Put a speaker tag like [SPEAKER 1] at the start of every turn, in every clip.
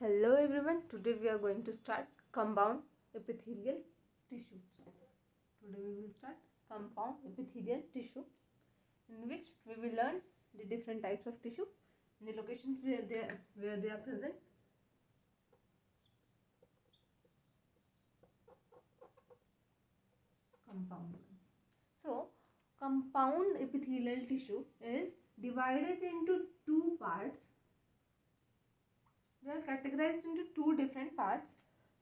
[SPEAKER 1] Hello everyone, today we are going to start compound epithelial tissue. Today we will start compound epithelial tissue, in which we will learn the different types of tissue, the locations where they are present. Compound. So compound epithelial tissue is divided into two parts. They are categorized into two different parts.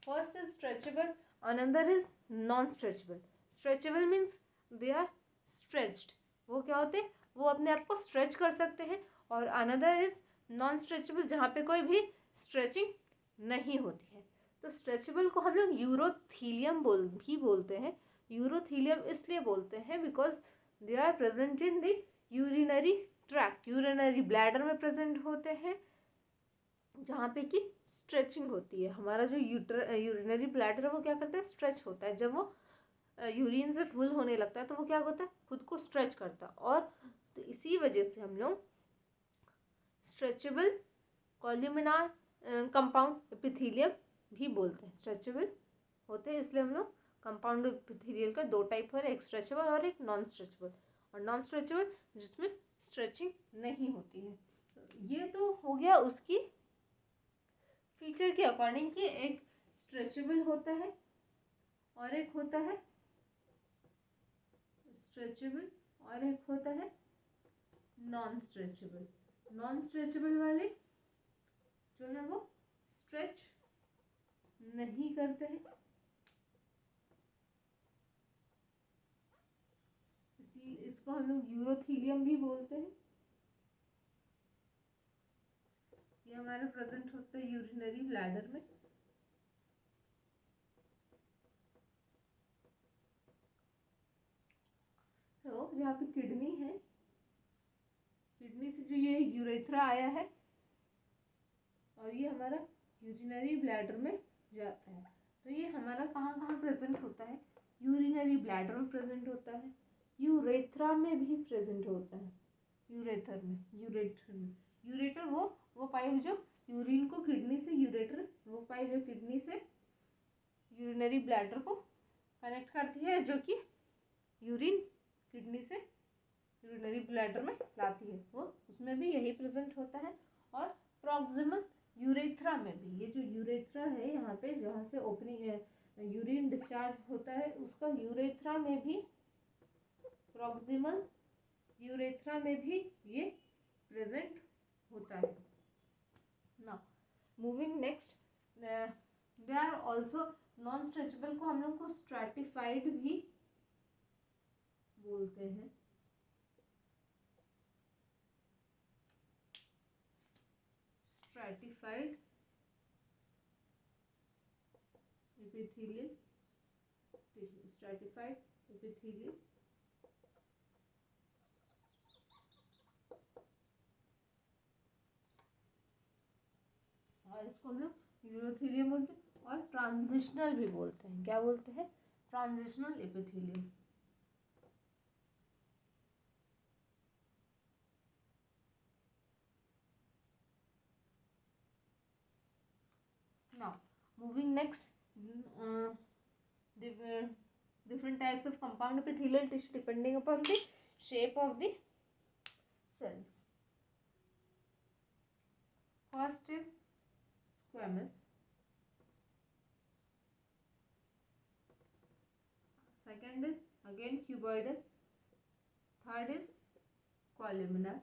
[SPEAKER 1] First is stretchable, another is non-stretchable. Stretchable means they are stretched. वो क्या होते हैं? वो अपने आप को stretch कर सकते हैं. और अनदर इज नॉन स्ट्रेचेबल, जहाँ पे कोई भी स्ट्रेचिंग नहीं होती है. तो स्ट्रेचेबल को हम लोग यूरोथीलियम भी बोलते हैं. यूरोथीलियम इसलिए बोलते हैं because they are present in the urinary tract, urinary bladder में प्रेजेंट होते हैं, जहाँ पे कि स्ट्रेचिंग होती है. हमारा जो यूरिनरी ब्लैडर है वो क्या करता है? स्ट्रेच होता है. जब वो यूरिन से फुल होने लगता है तो वो क्या होता है? खुद को स्ट्रेच करता है. और तो इसी वजह से हम लोग स्ट्रेचेबल कॉल्यूमिनार कंपाउंड एपिथेलियम भी बोलते हैं. स्ट्रेचेबल होते हैं इसलिए हम लोग कंपाउंड एपिथेलियल का दो टाइप है, एक स्ट्रेचेबल और एक नॉन स्ट्रेचेबल. और नॉन स्ट्रेचेबल जिसमें स्ट्रेचिंग नहीं होती है. ये तो हो गया उसकी फीचर के अकॉर्डिंग कि एक स्ट्रेचेबल होता है और एक होता है स्ट्रेचेबल और एक होता है नॉन स्ट्रेचेबल. नॉन स्ट्रेचेबल वाले जो है वो स्ट्रेच नहीं करते हैं, इसको हम लोग यूरोथीलियम भी बोलते हैं. ये हमारे प्रेजेंट होता है यूरिनरी ब्लैडर में. तो यहाँ पे किडनी है, किडनी से जो ये यूरेथ्रा आया है और ये हमारा यूरिनरी ब्लैडर में जाता है. तो ये हमारा कहाँ कहाँ प्रेजेंट होता है? यूरिनरी ब्लैडर में प्रेजेंट होता है, यूरेथ्रा में भी प्रेजेंट होता है. यूरेथर में यूरेटर वो पाइप जो यूरिन को किडनी से वो पाइप जो किडनी से यूरिनरी ब्लैडर को कनेक्ट करती है, जो कि यूरिन किडनी से यूरिनरी ब्लैडर में लाती है, वो उसमें भी यही प्रेजेंट होता है. और प्रॉक्सिमल यूरेथ्रा में भी, ये जो यूरेथ्रा है यहाँ पे जहाँ से ओपनिंग यूरिन डिस्चार्ज होता है, उसका यूरेथ्रा में भी, प्रॉक्सिमल यूरेथ्रा में भी ये प्रेजेंट होता है. Now moving next, they are also non stretchable को हम लोग को स्ट्रैटिफाइड भी बोलते हैं. Stratified epithelial tissue, stratified epithelial और इसको हम लोग यूरोथीलियम बोलते हैं. और ट्रांजिशनल भी बोलते हैं. क्या बोलते हैं? Transitional epithelium. Now, moving next, different types of compound epithelial tissue depending upon the shape of the cells. First is squamous. Second is again cuboidal. Third is columnar.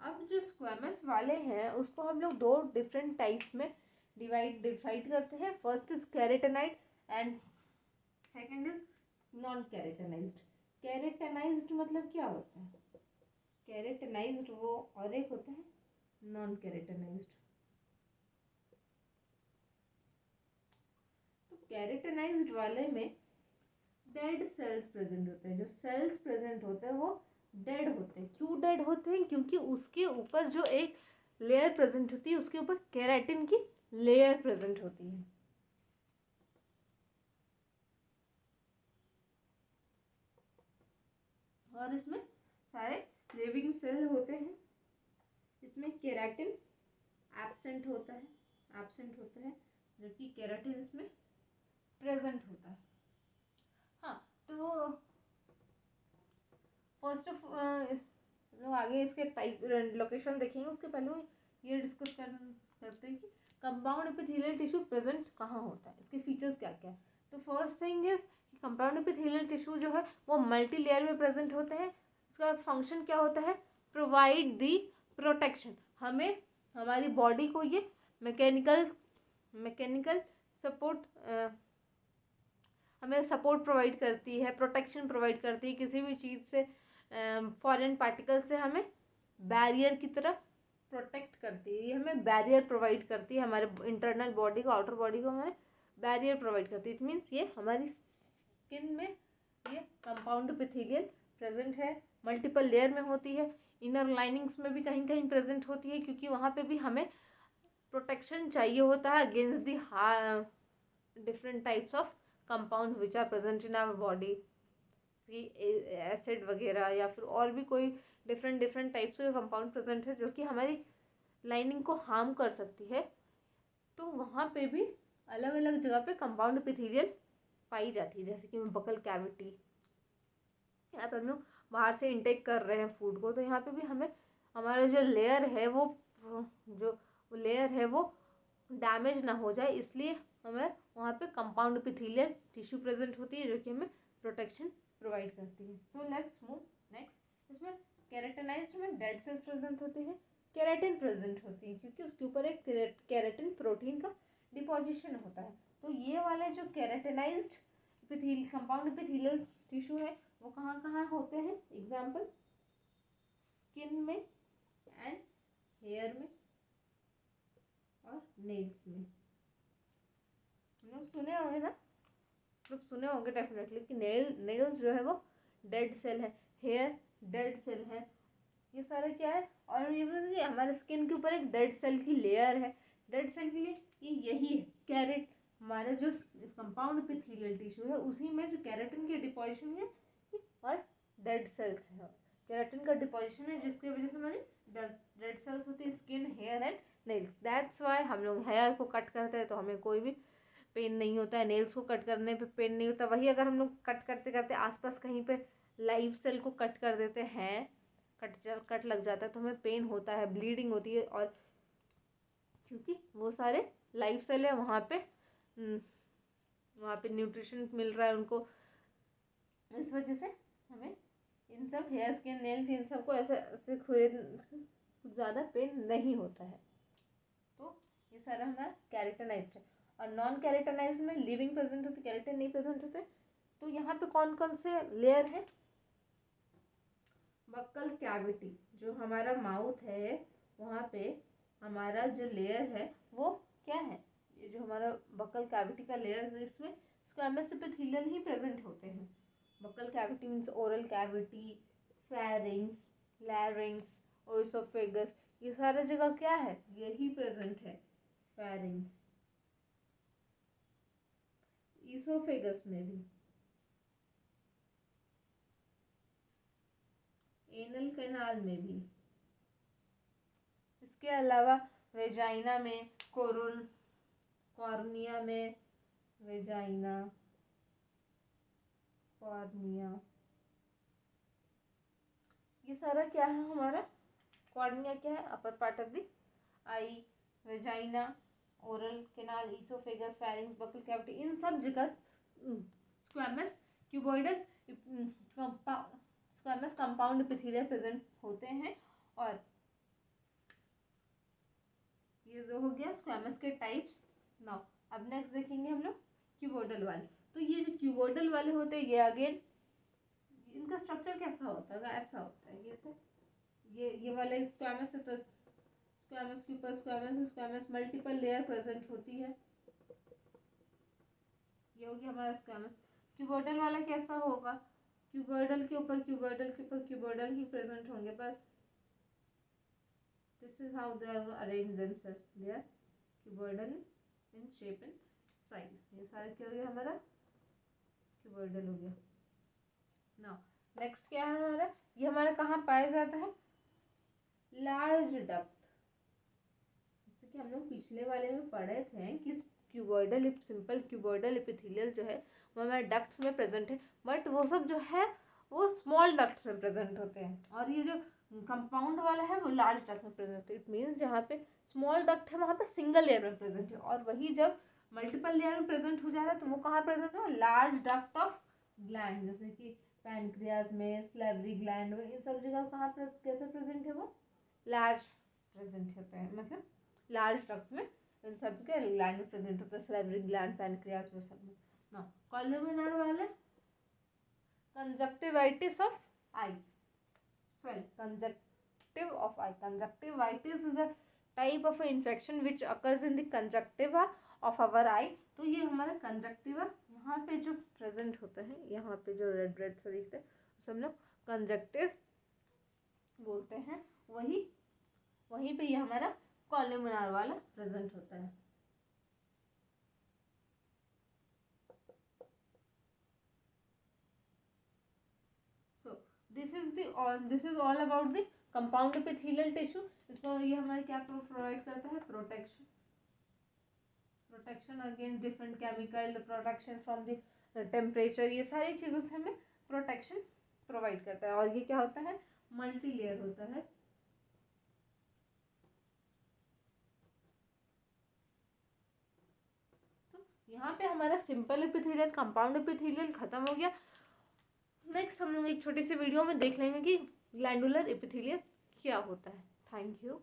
[SPEAKER 1] अब जो स्क्वेमस वाले हैं उसको हम लोग दो डिफरेंट टाइप्स में divide करते हैं. First is keratinised and second is non keratinised. Keratinised मतलब क्या होता है? केरेटेनाइज्ड वो और एक होता है नॉन केरेटेनाइज्ड. तो केरेटेनाइज्ड वाले में डेड सेल्स प्रेजेंट होते हैं. जो सेल्स प्रेजेंट होते हैं वो डेड होते हैं. क्यों डेड होते हैं? क्योंकि उसके ऊपर जो एक लेयर प्रेजेंट होती है, उसके ऊपर केराटिन की लेयर प्रेजेंट होती है. और इसमें सारे लिविंग सेल होते हैं. केराटिन एब्सेंट होता है जबकि केराटिन इसमें प्रेजेंट होता है। हाँ, तो फर्स्ट ऑफ लोग आगे इसके टाइप लोकेशन देखेंगे, उसके पहले ये डिस्कस करते हैं कि कंपाउंड एपिथेलियल टिश्यू प्रेजेंट कहाँ होता है, इसके फीचर्स क्या क्या है। तो first thing is compound epithelial tissue जो है वो मल्टी लेयर में प्रेजेंट होते हैं। इसका फंक्शन क्या होता है, प्रोवाइड दी प्रोटेक्शन, हमें हमारी बॉडी को ये मैकेनिकल सपोर्ट हमें सपोर्ट प्रोवाइड करती है, प्रोटेक्शन प्रोवाइड करती है, किसी भी चीज़ से फॉरेन पार्टिकल से हमें बैरियर की तरह प्रोटेक्ट करती है। ये हमें बैरियर प्रोवाइड करती है, हमारे इंटरनल बॉडी को, आउटर बॉडी को हमारे बैरियर प्रोवाइड करती है। इट मीन्स ये हमारी स्किन में ये कंपाउंड एपिथेलियल प्रेजेंट है, मल्टीपल लेयर में होती है, इनर लाइनिंग्स में भी कहीं कहीं प्रेजेंट होती है, क्योंकि वहाँ पे भी हमें प्रोटेक्शन चाहिए होता है against the different types of compound which are present in our body, acid वगैरह या फिर और भी कोई डिफरेंट टाइप्स के कंपाउंड प्रेजेंट है जो कि हमारी लाइनिंग को हार्म कर सकती है। तो वहाँ पे भी अलग अलग जगह पे कंपाउंड एपिथेलियल पाई जाती है, जैसे कि बकल कैविटी, यहाँ पे हम लोग बाहर से इंटेक कर रहे हैं फूड को, तो यहाँ पे भी हमें हमारा जो लेयर है वो डैमेज ना हो जाए, इसलिए हमें वहाँ पे कंपाउंड एपिथेलियल टिश्यू प्रेजेंट होती है जो कि हमें प्रोटेक्शन प्रोवाइड करती है। So let's move next. इसमें केराटिनाइज्ड में डेड सेल्स प्रेजेंट होते हैं, केराटिन प्रेजेंट होती है क्योंकि उसके ऊपर एक केराटिन प्रोटीन का डिपोजिशन होता है। तो ये वाले जो केराटिनाइज्ड कंपाउंड एपिथेलियल टिश्यू है वो कहाँ कहाँ होते हैं, एग्जाम्पल स्किन में एंड हेयर में और नेल्स में। हम लोग सुने होंगे ना, लोग सुने होंगे डेफिनेटली कि नेल्स जो है वो डेड सेल है, हेयर डेड सेल है, ये सारे क्या है। और ये भी हमारे स्किन के ऊपर एक डेड सेल की लेयर है, डेड सेल के लिए ये यही है कैरेट, हमारा जो कंपाउंड एपिथेलियल टिश्यू है उसी में जो केराटिन की डिपोजिशन है और डेड सेल्स है, केराटिन का डिपोजिशन है जिसकी वजह से हमारी डेड सेल्स होती है skin, hair and nails. That's why हम लोग हेयर को कट करते हैं तो हमें कोई भी पेन नहीं होता है, नेल्स को कट करने पे पेन नहीं होता। वही अगर हम लोग कट करते करते आसपास कहीं पे लाइव सेल को कट कर देते हैं, कट लग जाता है तो हमें पेन होता है, ब्लीडिंग होती है, और क्योंकि वो सारे लाइव सेल है, वहाँ पे न्यूट्रिशन मिल रहा है उनको, इस वजह से हमें इन सब हेयर, स्किन, नेल्स इन सबको ऐसे कुछ ज़्यादा पेन नहीं होता है। तो ये सारा हमारा केराटिनाइज्ड है। और नॉन केराटिनाइज्ड में लिविंग प्रेजेंट होते, केराटिन नहीं प्रेजेंट होते। तो यहाँ पे कौन कौन से लेयर है, बक्कल कैविटी, जो हमारा माउथ है वहाँ पे हमारा जो लेयर है वो क्या है, ये जो हमारा बक्कल कैविटी का लेयर है इसमें स्क्वैमस एपिथेलियल ही प्रेजेंट होते हैं। Buccal cavity means oral cavity, pharynx, लैरिंग्स, ओएसोफेगस, ये सारा जगह क्या है, यही प्रेजेंट है। फेरिंग्स, ईसोफेगस में भी, एनल कैनाल में भी, इसके अलावा वेजाइना में, कॉर्निया में, वेजाइना, कॉर्निया, ये सारा क्या है हमारा, कॉर्निया क्या है, upper part of the eye, vagina, oral canal, oesophagus, pharynx, buccal cavity, इन सब जगह squamous cuboidal squamous compound epithelial present होते हैं। और ये जो हो गया स्क्वैमस के टाइप्स। नाउ अब नेक्स्ट देखेंगे हम लोग क्यूबॉइडल वाले। तो ये जो क्यूबॉइडल वाले होते हैं ये अगेन इनका स्ट्रक्चर कैसा होता है, ऐसा होता है, ये से ये वाले स्क्वैमस है तो स्क्वैमस के ऊपर स्क्वैमस मल्टीपल लेयर प्रेजेंट होती है, ये हो गया हमारा स्क्वैमस। क्यूबॉइडल वाला कैसा होगा, क्यूबॉइडल के ऊपर क्यूबॉइडल ही प्रेजेंट होंगे बस। This is how they are arrange themselves, they are cuboidal in shape and size. ये सारा क्या हो गया हमारा क्यूबॉइडल हो गया। नाउ नेक्स्ट क्या है हमारा, ये हमारा कहाँ पाया जाता है, लार्ज डक्ट, कि हम लोग पिछले वाले में पढ़े थे कि क्यूबॉइडल सिंपल क्यूबॉइडल एपिथेलियल जो है वो हमारे डक्ट्स में प्रेजेंट है, बट वो सब जो है वो स्मॉल डक्ट्स में प्रेजेंट होते हैं, और ये जो कंपाउंड वाला है वो लार्ज डक्ट में प्रेजेंट है। इट मीन्स जहाँ पे स्मॉल डक्ट है वहाँ पे सिंगल लेयर में प्रेजेंट है, और वही जब मल्टीपल लेयर में प्रेजेंट हो जा रहा है तो वो कहाँ प्रेजेंट है, लार्ज डक्ट ऑफ ग्लैंड, जैसे कि पैनक्रियाज में, स्लेवरी ग्लैंड में, इन सब जगह कहाँ कैसे प्रेजेंट है, वो लार्ज प्रेजेंट होते हैं, मतलब लार्ज डक्ट में इन सब के ग्लैंड में प्रेजेंट होता है, स्लेवरी ग्लैंड, पैनक्रियाज में सब में ना। कॉलमनार वाले conjunctivitis of I, sorry, conjunctive of eye. Conjunctivitis is a type of infection which occurs in the conjunctiva of our eye. तो ये हमारा कंजक्टिवा यहाँ पे जो प्रेजेंट होता है, यहाँ पे जो रेड रेड सा दिखता है उसे हम लोग कंजक्टिव बोलते हैं, वहीं पे ये हमारा कॉलमनार वाला प्रेजेंट होता है। This is all about the compound epithelial tissue. इसको ये हमारे क्या प्रोवाइड करता है, protection against different chemical, protection from the temperature, ये सारी चीज़ों से हमें प्रोटेक्शन प्रोवाइड करता है। और ये क्या होता है, मल्टी लेयर होता है। तो यहाँ पे हमारा सिंपल एपिथेलियल, कंपाउंड एपिथेलियल खत्म हो गया। नेक्स्ट हम लोग एक छोटी सी वीडियो में देख लेंगे कि ग्लैंडुलर एपिथेलियल क्या होता है। Thank you.